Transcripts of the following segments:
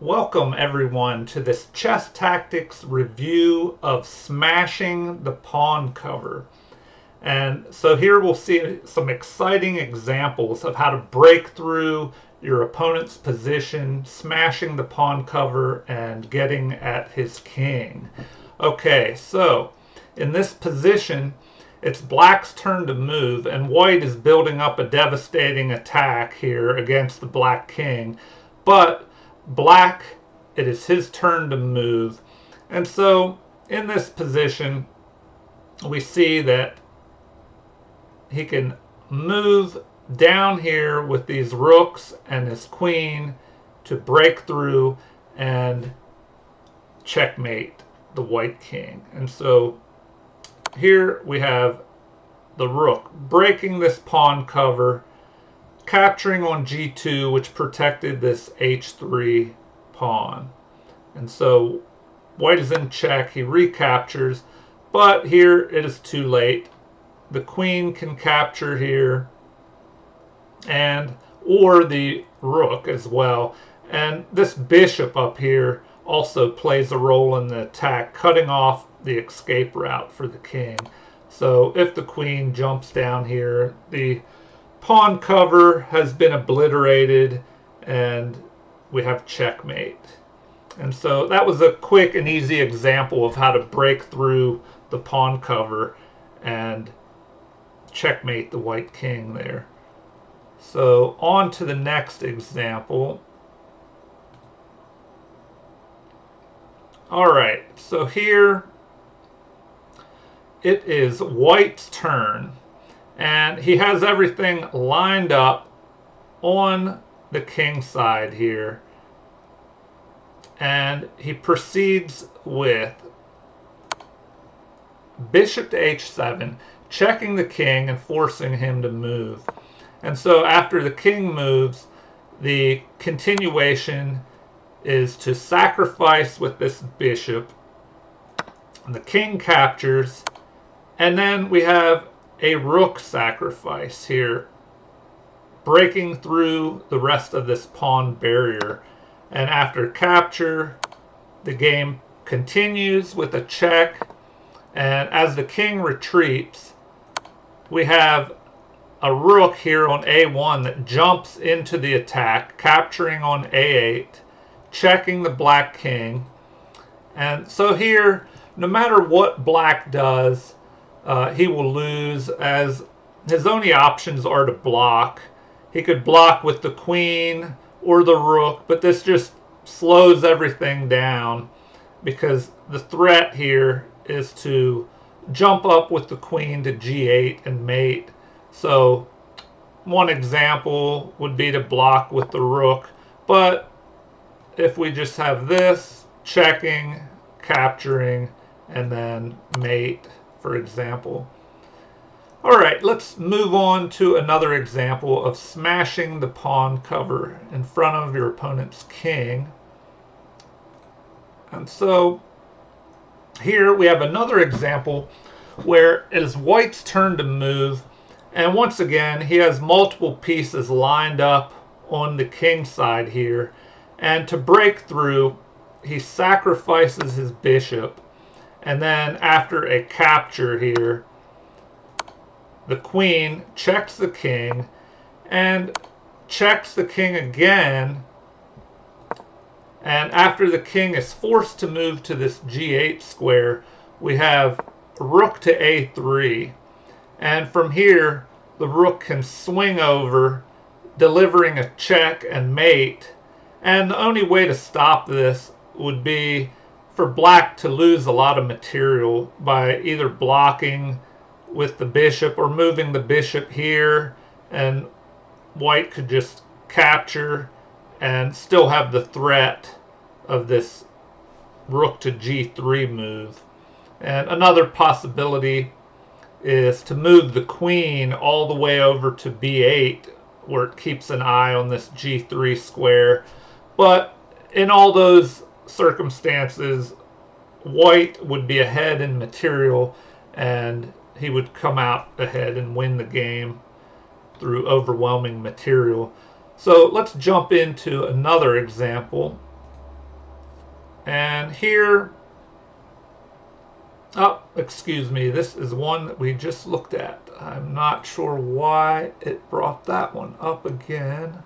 Welcome everyone to this chess tactics review of smashing the pawn cover. And so here we'll see some exciting examples of how to break through your opponent's position, smashing the pawn cover and getting at his king. Okay, so in this position, it's black's turn to move, and white is building up a devastating attack here against the black king. But black, it is his turn to move. And so in this position, we see that he can move down here with these rooks and his queen to break through and checkmate the white king. And so here we have the rook breaking this pawn cover, capturing on g2, which protected this h3 pawn. And so white is in check. He recaptures, but here it is too late. The queen can capture here, and or the rook as well. And this bishop up here also plays a role in the attack, cutting off the escape route for the king. So if the queen jumps down here, the pawn cover has been obliterated and we have checkmate. And so that was a quick and easy example of how to break through the pawn cover and checkmate the white king there. So on to the next example. Alright, so here it is white's turn, and he has everything lined up on the king side here, and he proceeds with bishop to h7, checking the king and forcing him to move. And so after the king moves, the continuation is to sacrifice with this bishop, and the king captures, and then we have a rook sacrifice here, breaking through the rest of this pawn barrier. And after capture, the game continues with a check, and as the king retreats, we have a rook here on a1 that jumps into the attack, capturing on a8, checking the black king. And so here, no matter what black does, he will lose, as his only options are to block. He could block with the queen or the rook, but this just slows everything down because the threat here is to jump up with the queen to g8 and mate. So one example would be to block with the rook, but if we just have this, checking, capturing, and then mate, for example. Alright, let's move on to another example of smashing the pawn cover in front of your opponent's king. And so here we have another example where it is white's turn to move, and once again he has multiple pieces lined up on the king side here, and to break through he sacrifices his bishop, and then after a capture here, the queen checks the king and checks the king again, and after the king is forced to move to this g8 square, we have rook to a3, and from here the rook can swing over, delivering a check and mate. And the only way to stop this would be for black to lose a lot of material by either blocking with the bishop or moving the bishop here, and white could just capture and still have the threat of this rook to g3 move. And another possibility is to move the queen all the way over to b8, where it keeps an eye on this g3 square. But in all those circumstances, white would be ahead in material, and he would come out ahead and win the game through overwhelming material. So let's jump into another example. And here, oh, excuse me, this is one that we just looked at. I'm not sure why it brought that one up again.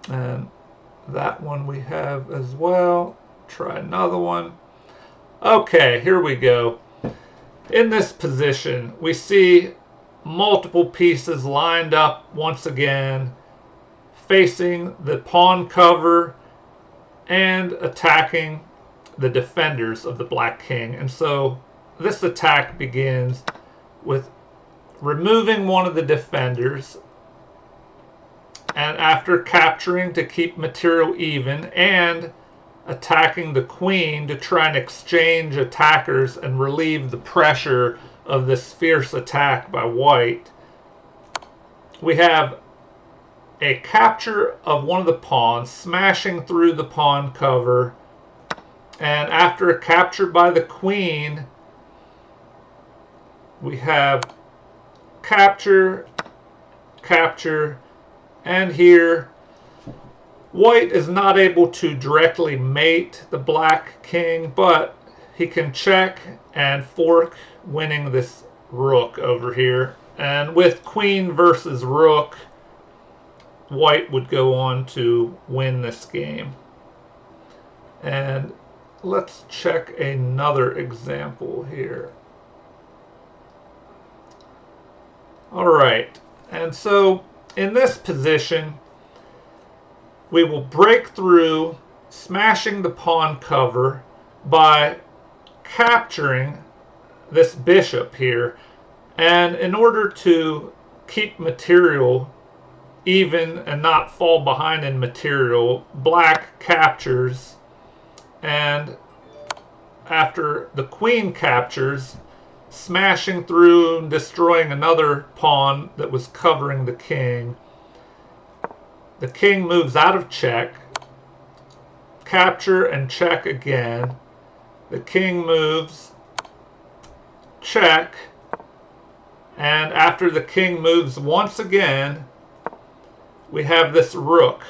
And that one we have as well. Try another one. Okay, here we go. In this position, we see multiple pieces lined up once again, facing the pawn cover and attacking the defenders of the black king. And so this attack begins with removing one of the defenders, and after capturing to keep material even and attacking the queen to try and exchange attackers and relieve the pressure of this fierce attack by white, we have a capture of one of the pawns, smashing through the pawn cover, and after a capture by the queen, we have capture, capture, and here white is not able to directly mate the black king, but he can check and fork, winning this rook over here. And with queen versus rook, white would go on to win this game. And let's check another example here. All right, and so in this position, we will break through, smashing the pawn cover by capturing this bishop here. And in order to keep material even and not fall behind in material, black captures, and after the queen captures, smashing through and destroying another pawn that was covering the king. The king moves out of check, capture and check again. The king moves, check, and after the king moves once again, we have this rook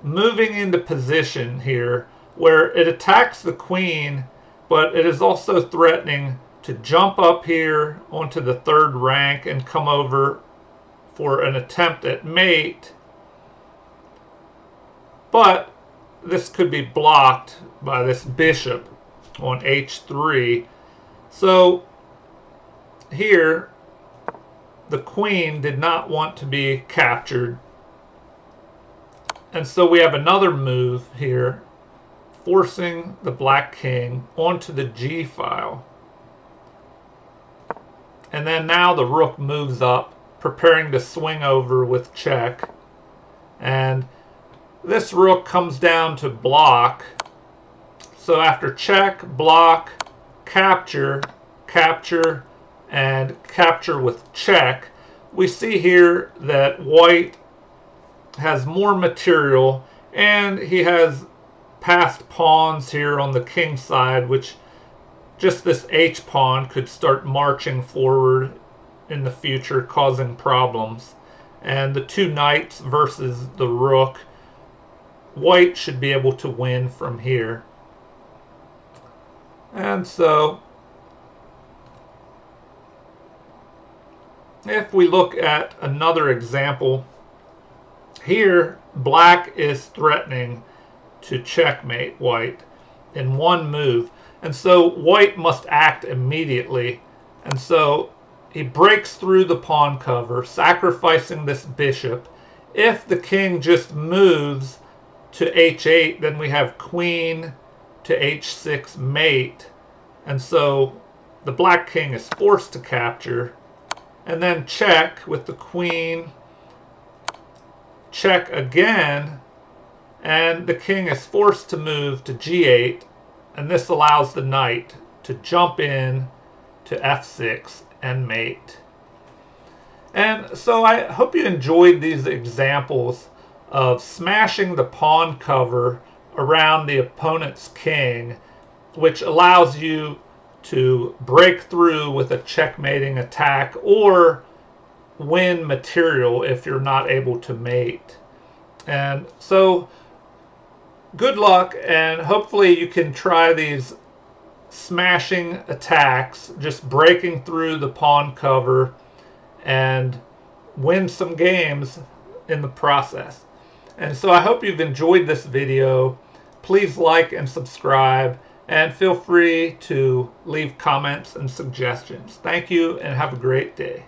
moving into position here where it attacks the queen, but it is also threatening to jump up here onto the third rank and come over for an attempt at mate. But this could be blocked by this bishop on h3. So here, the queen did not want to be captured. And so we have another move here, forcing the black king onto the g file. And then now the rook moves up, preparing to swing over with check. And this rook comes down to block. So after check, block, capture, capture, and capture with check, we see here that white has more material, and he has passed pawns here on the king side, which just this h pawn could start marching forward in the future, causing problems. And the two knights versus the rook, white should be able to win from here. And so if we look at another example, here black is threatening to checkmate white in one move. And so white must act immediately. And so he breaks through the pawn cover, sacrificing this bishop. If the king just moves to h8, then we have queen to h6 mate. And so the black king is forced to capture. And then check with the queen. Check again. And the king is forced to move to g8. And this allows the knight to jump in to f6 and mate. And so I hope you enjoyed these examples of smashing the pawn cover around the opponent's king, which allows you to break through with a checkmating attack or win material if you're not able to mate. And so good luck, and hopefully you can try these smashing attacks, just breaking through the pawn cover, and win some games in the process. And so I hope you've enjoyed this video. Please like and subscribe, and feel free to leave comments and suggestions. Thank you, and have a great day.